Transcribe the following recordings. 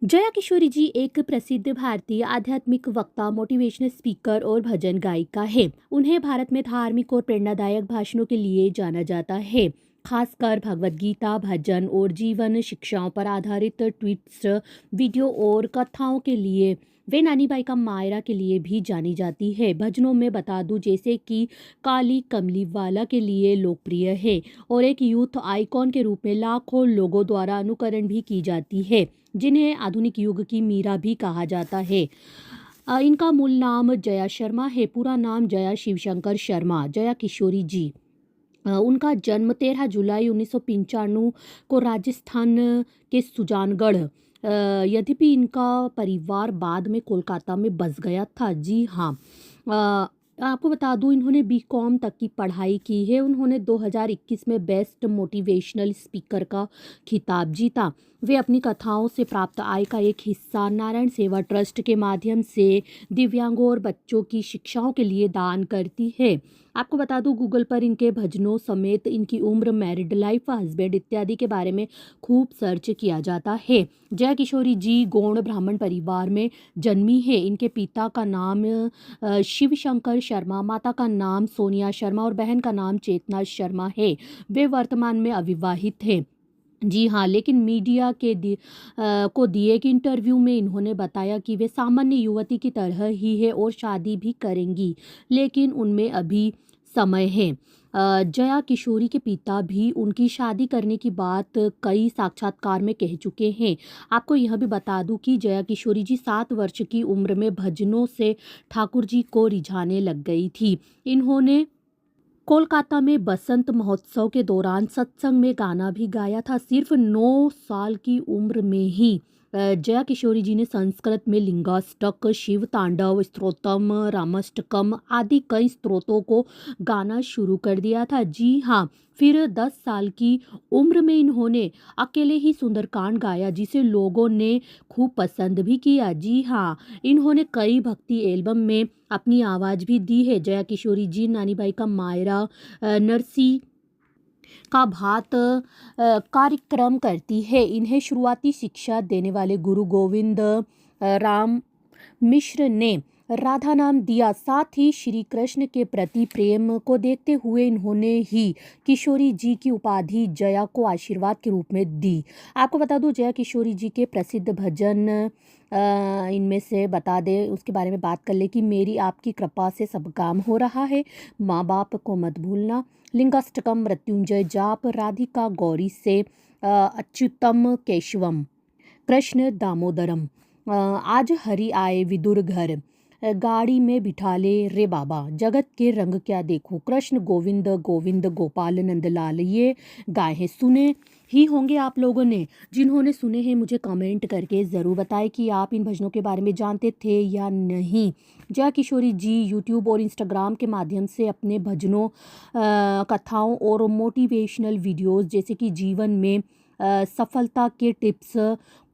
जया किशोरी जी एक प्रसिद्ध भारतीय आध्यात्मिक वक्ता, मोटिवेशनल स्पीकर और भजन गायिका है। उन्हें भारत में धार्मिक और प्रेरणादायक भाषणों के लिए जाना जाता है। खासकर भगवद गीता, भजन और जीवन शिक्षाओं पर आधारित ट्वीट्स, वीडियो और कथाओं के लिए वे नानी बाई का मायरा के लिए भी जानी जाती है। भजनों में बता दूं, जैसे कि काली कमली वाला के लिए लोकप्रिय है और एक यूथ आइकॉन के रूप में लाखों लोगों द्वारा अनुकरण भी की जाती है, जिन्हें आधुनिक युग की मीरा भी कहा जाता है। इनका मूल नाम जया शर्मा है। पूरा नाम जया शिवशंकर शर्मा। जया किशोरी जी, उनका जन्म 13 जुलाई 1995 को राजस्थान के सुजानगढ़, यद्यपि इनका परिवार बाद में कोलकाता में बस गया था। जी हाँ, आपको बता दूं, इन्होंने बीकॉम तक की पढ़ाई की है। उन्होंने 2021 में बेस्ट मोटिवेशनल स्पीकर का खिताब जीता। वे अपनी कथाओं से प्राप्त आय का एक हिस्सा नारायण सेवा ट्रस्ट के माध्यम से दिव्यांगों और बच्चों की शिक्षाओं के लिए दान करती है। आपको बता दूं, गूगल पर इनके भजनों समेत इनकी उम्र, मैरिड लाइफ, हस्बैंड इत्यादि के बारे में खूब सर्च किया जाता है। जया किशोरी जी गौड़ ब्राह्मण परिवार में जन्मी है। इनके पिता का नाम शिवशंकर शर्मा, माता का नाम सोनिया शर्मा और बहन का नाम चेतना शर्मा है। वे वर्तमान में अविवाहित हैं। जी हाँ, लेकिन मीडिया को दिए एक इंटरव्यू में इन्होंने बताया कि वे सामान्य युवती की तरह ही है और शादी भी करेंगी, लेकिन उनमें अभी समय है। जया किशोरी के पिता भी उनकी शादी करने की बात कई साक्षात्कार में कह चुके हैं। आपको यह भी बता दूं कि जया किशोरी जी 7 वर्ष की उम्र में भजनों से ठाकुर जी को रिझाने लग गई थी। इन्होंने कोलकाता में बसंत महोत्सव के दौरान सत्संग में गाना भी गाया था। सिर्फ 9 साल की उम्र में ही जया किशोरी जी ने संस्कृत में लिंगाष्टक, शिव तांडव, स्तोत्रम, रामाष्टकम आदि कई स्तोत्रों को गाना शुरू कर दिया था। जी हाँ, फिर 10 साल की उम्र में इन्होंने अकेले ही सुंदरकांड गाया, जिसे लोगों ने खूब पसंद भी किया। जी हाँ, इन्होंने कई भक्ति एल्बम में अपनी आवाज़ भी दी है। जया किशोरी जी नानी बाई का मायरा, नरसी का भात कार्यक्रम करती है। इन्हें शुरुआती शिक्षा देने वाले गुरु गोविंद राम मिश्र ने राधा नाम दिया। साथ ही श्री कृष्ण के प्रति प्रेम को देखते हुए इन्होंने ही किशोरी जी की उपाधि जया को आशीर्वाद के रूप में दी। आपको बता दूं, जया किशोरी जी के प्रसिद्ध भजन इनमें से बता दें, उसके बारे में बात कर ले कि मेरी आपकी कृपा से सब काम हो रहा है, माँ बाप को मत भूलना, लिंगाष्टकम, मृत्युंजय जाप, राधिका गौरी से, अच्युतम केशवम, कृष्ण दामोदरम, आज हरि आए विदुर घर, गाड़ी में बिठा ले रे बाबा, जगत के रंग क्या देखूं, कृष्ण गोविंद गोविंद गोपाल नंदलाल, ये गाए हैं। सुने ही होंगे आप लोगों ने। जिन्होंने सुने हैं मुझे कमेंट करके ज़रूर बताएं कि आप इन भजनों के बारे में जानते थे या नहीं। जया किशोरी जी यूट्यूब और इंस्टाग्राम के माध्यम से अपने भजनों, कथाओं और मोटिवेशनल वीडियोस, जैसे कि जीवन में सफलता के टिप्स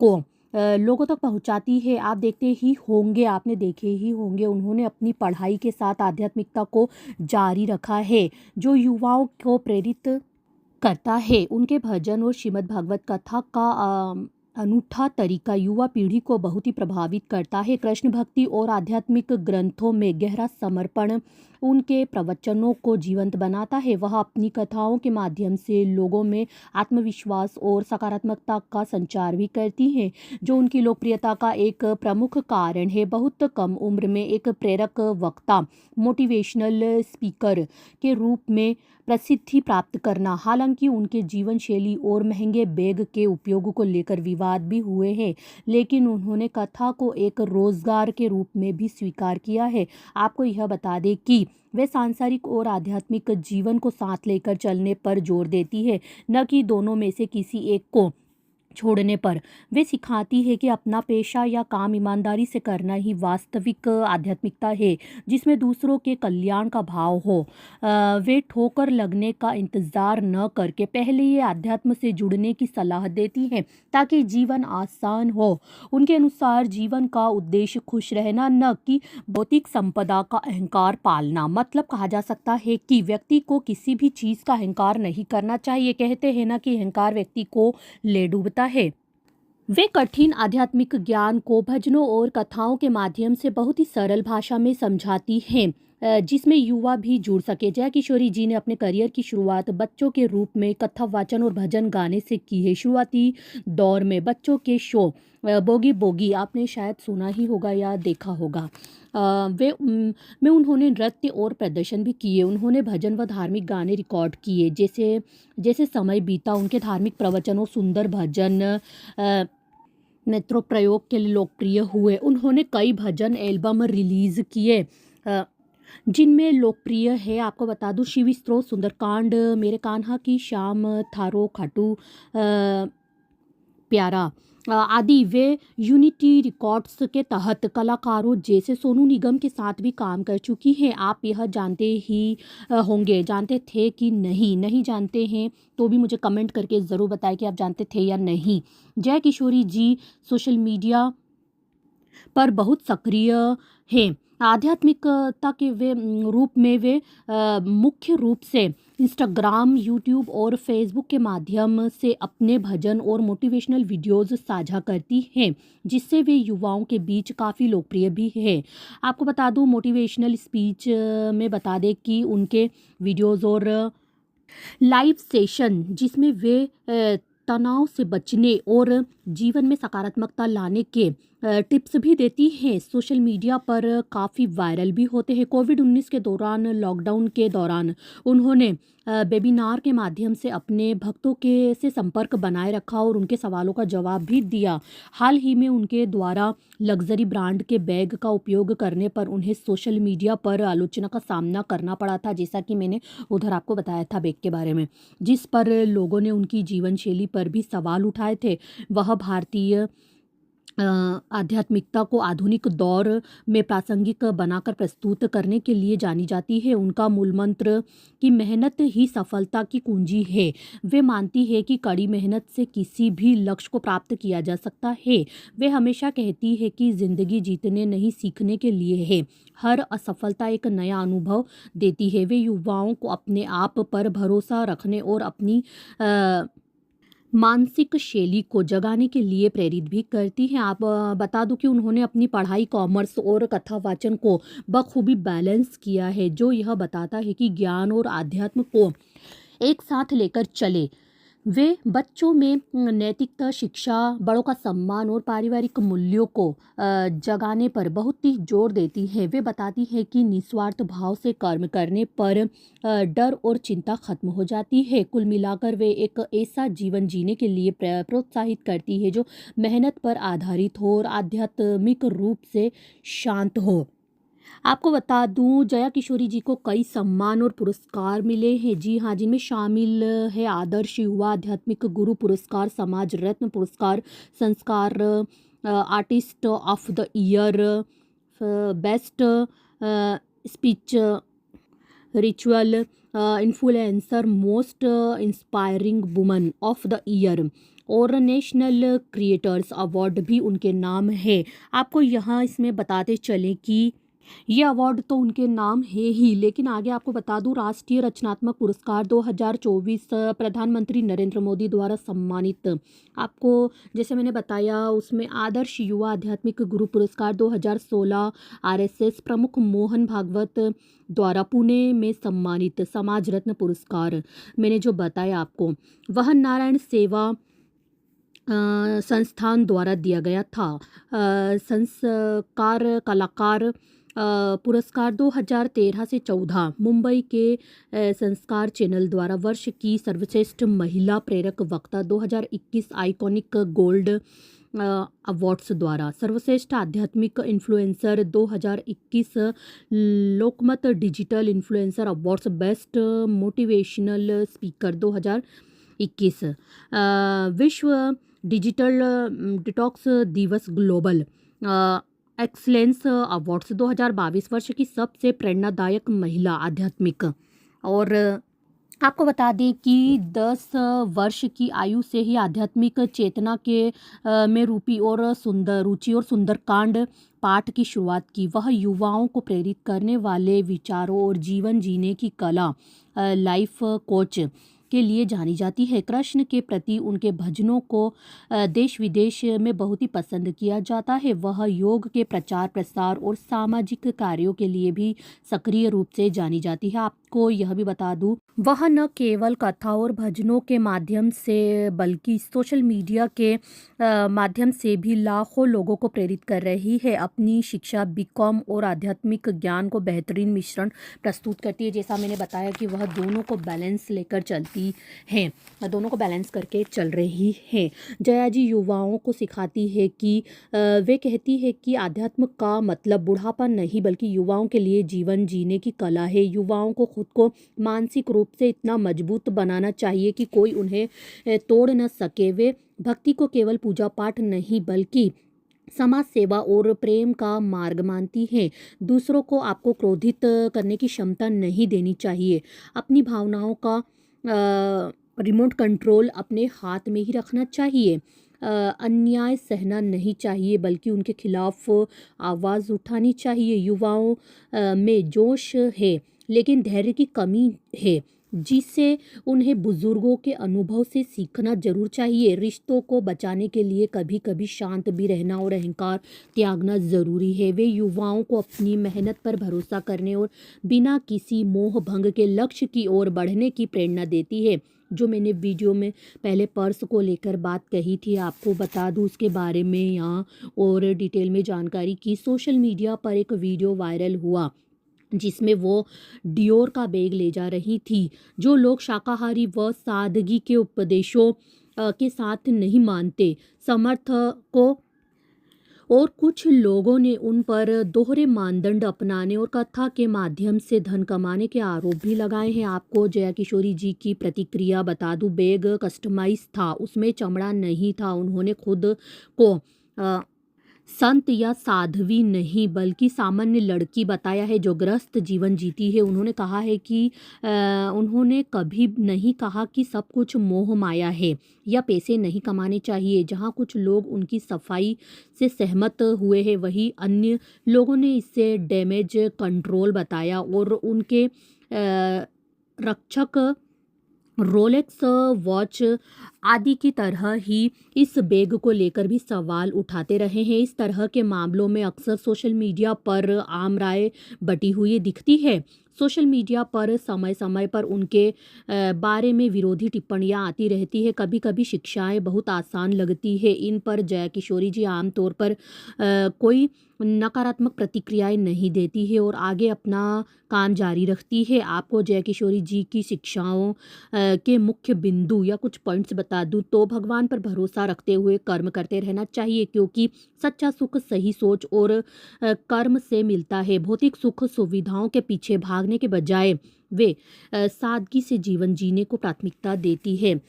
को लोगों तक पहुंचाती है। आप देखते ही होंगे, आपने देखे ही होंगे, उन्होंने अपनी पढ़ाई के साथ आध्यात्मिकता को जारी रखा है, जो युवाओं को प्रेरित करता है। उनके भजन और श्रीमद् भागवत कथा का अनूठा तरीका युवा पीढ़ी को बहुत ही प्रभावित करता है। कृष्ण भक्ति और आध्यात्मिक ग्रंथों में गहरा समर्पण उनके प्रवचनों को जीवंत बनाता है। वह अपनी कथाओं के माध्यम से लोगों में आत्मविश्वास और सकारात्मकता का संचार भी करती हैं, जो उनकी लोकप्रियता का एक प्रमुख कारण है। बहुत कम उम्र में एक प्रेरक वक्ता, मोटिवेशनल स्पीकर के रूप में प्रसिद्धि प्राप्त करना। हालांकि उनके जीवन शैली और महंगे बैग के उपयोग को लेकर विवाद भी हुए हैं, लेकिन उन्होंने कथा को एक रोजगार के रूप में भी स्वीकार किया है। आपको यह बता दें कि वे सांसारिक और आध्यात्मिक जीवन को साथ लेकर चलने पर जोर देती है, न कि दोनों में से किसी एक को छोड़ने पर। वे सिखाती है कि अपना पेशा या काम ईमानदारी से करना ही वास्तविक आध्यात्मिकता है, जिसमें दूसरों के कल्याण का भाव हो। वे ठोकर लगने का इंतज़ार न करके पहले ये आध्यात्म से जुड़ने की सलाह देती हैं, ताकि जीवन आसान हो। उनके अनुसार जीवन का उद्देश्य खुश रहना, न कि भौतिक संपदा का अहंकार पालना। मतलब कहा जा सकता है कि व्यक्ति को किसी भी चीज़ का अहंकार नहीं करना चाहिए। कहते हैं ना कि अहंकार व्यक्ति को ले डूबता है। वे कठिन आध्यात्मिक ज्ञान को भजनों और कथाओं के माध्यम से बहुत ही सरल भाषा में समझाती हैं, जिसमें युवा भी जुड़ सके। जया किशोरी जी ने अपने करियर की शुरुआत बच्चों के रूप में कथा वाचन और भजन गाने से की है। शुरुआती दौर में बच्चों के शो बोगी बोगी आपने शायद सुना ही होगा या देखा होगा। में उन्होंने नृत्य और प्रदर्शन भी किए। उन्होंने भजन व धार्मिक गाने रिकॉर्ड किए। जैसे जैसे समय बीता उनके धार्मिक प्रवचन और सुंदर भजन नेत्रों प्रयोग के लिए लोकप्रिय हुए। उन्होंने कई भजन एल्बम रिलीज किए, जिनमें लोकप्रिय है आपको बता दूं शिव स्त्रोत, सुंदरकांड, मेरे कान्हा की शाम, थारो खाटू प्यारा आदि। वे यूनिटी रिकॉर्ड्स के तहत कलाकारों जैसे सोनू निगम के साथ भी काम कर चुकी हैं। आप यह जानते ही होंगे, जानते थे कि नहीं जानते हैं तो भी मुझे कमेंट करके ज़रूर बताएं कि आप जानते थे या नहीं। जया किशोरी जी सोशल मीडिया पर बहुत सक्रिय हैं। आध्यात्मिकता के रूप में वे मुख्य रूप से इंस्टाग्राम, यूट्यूब और फेसबुक के माध्यम से अपने भजन और मोटिवेशनल वीडियोस साझा करती हैं, जिससे वे युवाओं के बीच काफ़ी लोकप्रिय भी है। आपको बता दूं मोटिवेशनल स्पीच में बता दें कि उनके वीडियोस और लाइव सेशन जिसमें वे तनाव से बचने और जीवन में सकारात्मकता लाने के टिप्स भी देती हैं, सोशल मीडिया पर काफ़ी वायरल भी होते हैं। कोविड-19 के दौरान, लॉकडाउन के दौरान उन्होंने वेबिनार के माध्यम से अपने भक्तों के से संपर्क बनाए रखा और उनके सवालों का जवाब भी दिया। हाल ही में उनके द्वारा लग्जरी ब्रांड के बैग का उपयोग करने पर उन्हें सोशल मीडिया पर आलोचना का सामना करना पड़ा था, जैसा कि मैंने उधर आपको बताया था बैग के बारे में, जिस पर लोगों ने उनकी जीवन शैली पर भी सवाल उठाए थे। वह भारतीय आध्यात्मिकता को आधुनिक दौर में प्रासंगिक बनाकर प्रस्तुत करने के लिए जानी जाती है। उनका मूल मंत्र कि मेहनत ही सफलता की कुंजी है। वे मानती है कि कड़ी मेहनत से किसी भी लक्ष्य को प्राप्त किया जा सकता है। वे हमेशा कहती है कि जिंदगी जीतने नहीं सीखने के लिए है। हर असफलता एक नया अनुभव देती है। वे युवाओं को अपने आप पर भरोसा रखने और अपनी मानसिक शैली को जगाने के लिए प्रेरित भी करती हैं। आप बता दूं कि उन्होंने अपनी पढ़ाई कॉमर्स और कथा वाचन को बखूबी बैलेंस किया है, जो यह बताता है कि ज्ञान और आध्यात्म को एक साथ लेकर चले। वे बच्चों में नैतिकता, शिक्षा, बड़ों का सम्मान और पारिवारिक मूल्यों को जगाने पर बहुत ही जोर देती है। वे बताती है कि निस्वार्थ भाव से कर्म करने पर डर और चिंता खत्म हो जाती है। कुल मिलाकर वे एक ऐसा जीवन जीने के लिए प्रोत्साहित करती है जो मेहनत पर आधारित हो और आध्यात्मिक रूप से शांत हो। आपको बता दूं जया किशोरी जी को कई सम्मान और पुरस्कार मिले हैं, जी हाँ, जिनमें शामिल है आदर्श युवा आध्यात्मिक गुरु पुरस्कार, समाज रत्न पुरस्कार, संस्कार artist of the year, best speech ritual influencer, most inspiring woman of the year और नेशनल क्रिएटर्स अवार्ड भी उनके नाम है। आपको यहाँ इसमें बताते चलें कि ये अवार्ड तो उनके नाम है ही, लेकिन आगे आपको बता दूं राष्ट्रीय रचनात्मक पुरस्कार 2024 प्रधानमंत्री नरेंद्र मोदी द्वारा सम्मानित। आपको जैसे मैंने बताया उसमें आदर्श युवा आध्यात्मिक गुरु पुरस्कार 2016 आरएसएस प्रमुख मोहन भागवत द्वारा पुणे में सम्मानित। समाज रत्न पुरस्कार मैंने जो बताया आपको वह नारायण सेवा संस्थान द्वारा दिया गया था। संस्कार कलाकार पुरस्कार 2013 से 14 मुंबई के संस्कार चैनल द्वारा वर्ष की सर्वश्रेष्ठ महिला प्रेरक वक्ता 2021 आइकॉनिक गोल्ड अवार्ड्स द्वारा सर्वश्रेष्ठ आध्यात्मिक influencer 2021 Lokmat digital influencer awards, best motivational speaker 2021 विश्व डिजिटल डिटॉक्स दिवस ग्लोबल एक्सलेंस अवार्ड्स 2022 वर्ष की सबसे प्रेरणादायक महिला आध्यात्मिक। और आपको बता दें कि 10 वर्ष की आयु से ही आध्यात्मिक चेतना के में रुचि और सुंदरकांड पाठ की शुरुआत की। वह युवाओं को प्रेरित करने वाले विचारों और जीवन जीने की कला लाइफ कोच के लिए जानी जाती है। कृष्ण के प्रति उनके भजनों को देश विदेश में बहुत ही पसंद किया जाता है। वह योग के प्रचार प्रसार और सामाजिक कार्यों के लिए भी सक्रिय रूप से जानी जाती है। आपको यह भी बता दूं, वह न केवल कथा और भजनों के माध्यम से बल्कि सोशल मीडिया के माध्यम से भी लाखों लोगों को प्रेरित कर रही है। अपनी शिक्षा बीकॉम और आध्यात्मिक ज्ञान को बेहतरीन मिश्रण प्रस्तुत करती है। जैसा मैंने बताया कि वह दोनों को बैलेंस लेकर चलती हैं, दोनों को बैलेंस करके चल रही है। जया जी युवाओं को सिखाती है कि वे कहती है कि अध्यात्म का मतलब बुढ़ापा नहीं बल्कि युवाओं के लिए जीवन जीने की कला है। युवाओं को खुद को मानसिक रूप से इतना मजबूत बनाना चाहिए कि कोई उन्हें तोड़ न सके। वे भक्ति को केवल पूजा पाठ नहीं बल्कि समाज सेवा और प्रेम का मार्ग मानती है। दूसरों को आपको क्रोधित करने की क्षमता नहीं देनी चाहिए। अपनी भावनाओं का रिमोट कंट्रोल अपने हाथ में ही रखना चाहिए। अन्याय सहना नहीं चाहिए बल्कि उनके खिलाफ आवाज़ उठानी चाहिए। युवाओं में जोश है लेकिन धैर्य की कमी है, जिससे उन्हें बुजुर्गों के अनुभव से सीखना जरूर चाहिए। रिश्तों को बचाने के लिए कभी कभी शांत भी रहना और अहंकार त्यागना ज़रूरी है। वे युवाओं को अपनी मेहनत पर भरोसा करने और बिना किसी मोह भंग के लक्ष्य की ओर बढ़ने की प्रेरणा देती है। जो मैंने वीडियो में पहले पर्स को लेकर बात कही थी, आपको बता दूं उसके बारे में यहाँ और डिटेल में जानकारी की। सोशल मीडिया पर एक वीडियो वायरल हुआ जिसमें वो डियोर का बैग ले जा रही थी। जो लोग शाकाहारी व सादगी के उपदेशों के साथ नहीं मानते, समर्थकों और कुछ लोगों ने उन पर दोहरे मानदंड अपनाने और कथा के माध्यम से धन कमाने के आरोप भी लगाए हैं। आपको जया किशोरी जी की प्रतिक्रिया बता दूं, बैग कस्टमाइज था, उसमें चमड़ा नहीं था। उन्होंने खुद को संत या साध्वी नहीं बल्कि सामान्य लड़की बताया है जो ग्रस्त जीवन जीती है। उन्होंने कहा है कि उन्होंने कभी नहीं कहा कि सब कुछ मोह माया है या पैसे नहीं कमाने चाहिए। जहां कुछ लोग उनकी सफाई से सहमत हुए हैं, वहीं अन्य लोगों ने इसे डैमेज कंट्रोल बताया और उनके रक्षक रोलेक्स वॉच आदि की तरह ही इस बैग को लेकर भी सवाल उठाते रहे हैं। इस तरह के मामलों में अक्सर सोशल मीडिया पर आम राय बटी हुई दिखती है। सोशल मीडिया पर समय समय पर उनके बारे में विरोधी टिप्पणियां आती रहती है। कभी कभी शिक्षाएं बहुत आसान लगती है। इन पर जया किशोरी जी आमतौर पर कोई नकारात्मक प्रतिक्रियाएं नहीं देती है और आगे अपना काम जारी रखती है। आपको जया किशोरी जी की शिक्षाओं के मुख्य बिंदु या कुछ पॉइंट्स बता दूं तो भगवान पर भरोसा रखते हुए कर्म करते रहना चाहिए, क्योंकि सच्चा सुख सही सोच और कर्म से मिलता है। भौतिक सुख सुविधाओं के पीछे भागने के बजाय वे सादगी से जीवन जीने को प्राथमिकता देती है।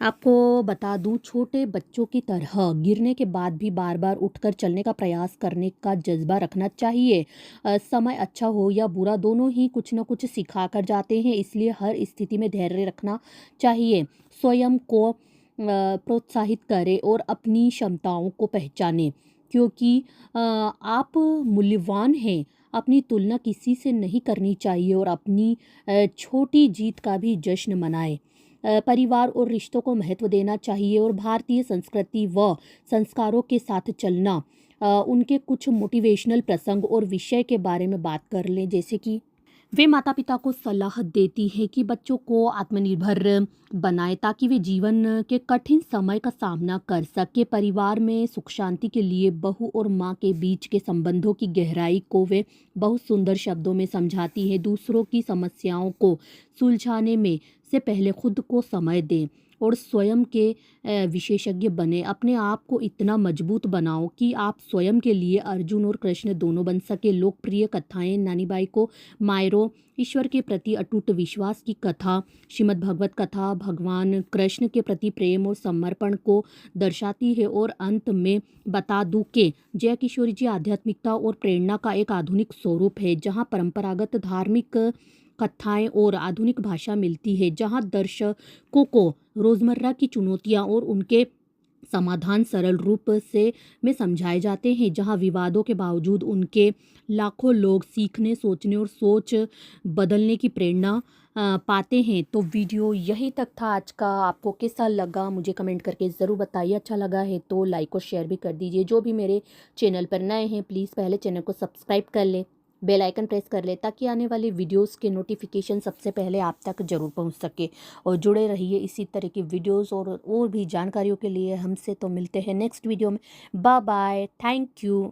आपको बता दूं, छोटे बच्चों की तरह गिरने के बाद भी बार बार उठकर चलने का प्रयास करने का जज्बा रखना चाहिए। समय अच्छा हो या बुरा, दोनों ही कुछ न कुछ सिखा कर जाते हैं, इसलिए हर स्थिति में धैर्य रखना चाहिए। स्वयं को प्रोत्साहित करें और अपनी क्षमताओं को पहचानें, क्योंकि आप मूल्यवान हैं। अपनी तुलना किसी से नहीं करनी चाहिए और अपनी छोटी जीत का भी जश्न मनाएं। परिवार और रिश्तों को महत्व देना चाहिए और भारतीय संस्कृति व संस्कारों के साथ चलना। उनके कुछ मोटिवेशनल प्रसंग और विषय के बारे में बात कर लें, जैसे कि वे माता पिता को सलाह देती हैं कि बच्चों को आत्मनिर्भर बनाएं ताकि वे जीवन के कठिन समय का सामना कर सके। परिवार में सुख शांति के लिए बहू और माँ के बीच के संबंधों की गहराई को वे बहुत सुंदर शब्दों में समझाती हैं। दूसरों की समस्याओं को सुलझाने में से पहले खुद को समय दें और स्वयं के विशेषज्ञ बने। अपने आप को इतना मजबूत बनाओ कि आप स्वयं के लिए अर्जुन और कृष्ण दोनों बन सके। लोकप्रिय कथाएं नानीबाई को मायरो, ईश्वर के प्रति अटूट विश्वास की कथा, श्रीमद् भगवत कथा भगवान कृष्ण के प्रति प्रेम और समर्पण को दर्शाती है। और अंत में बता दूं कि जया किशोरी जी आध्यात्मिकता और प्रेरणा का एक आधुनिक स्वरूप है, जहां परंपरागत धार्मिक कथाएं और आधुनिक भाषा मिलती है, जहां दर्शकों को रोजमर्रा की चुनौतियां और उनके समाधान सरल रूप से में समझाए जाते हैं, जहां विवादों के बावजूद उनके लाखों लोग सीखने, सोचने और सोच बदलने की प्रेरणा पाते हैं। तो वीडियो यही तक था आज का। आपको कैसा लगा मुझे कमेंट करके ज़रूर बताइए। अच्छा लगा है तो लाइक और शेयर भी कर दीजिए। जो भी मेरे चैनल पर नए हैं प्लीज़ पहले चैनल को सब्सक्राइब कर ले, बेल आइकन प्रेस कर ले, ताकि आने वाले वीडियोस के नोटिफिकेशन सबसे पहले आप तक ज़रूर पहुंच सके। और जुड़े रहिए इसी तरह की वीडियोस और भी जानकारियों के लिए। हमसे तो मिलते हैं नेक्स्ट वीडियो में। Bye bye, thank you.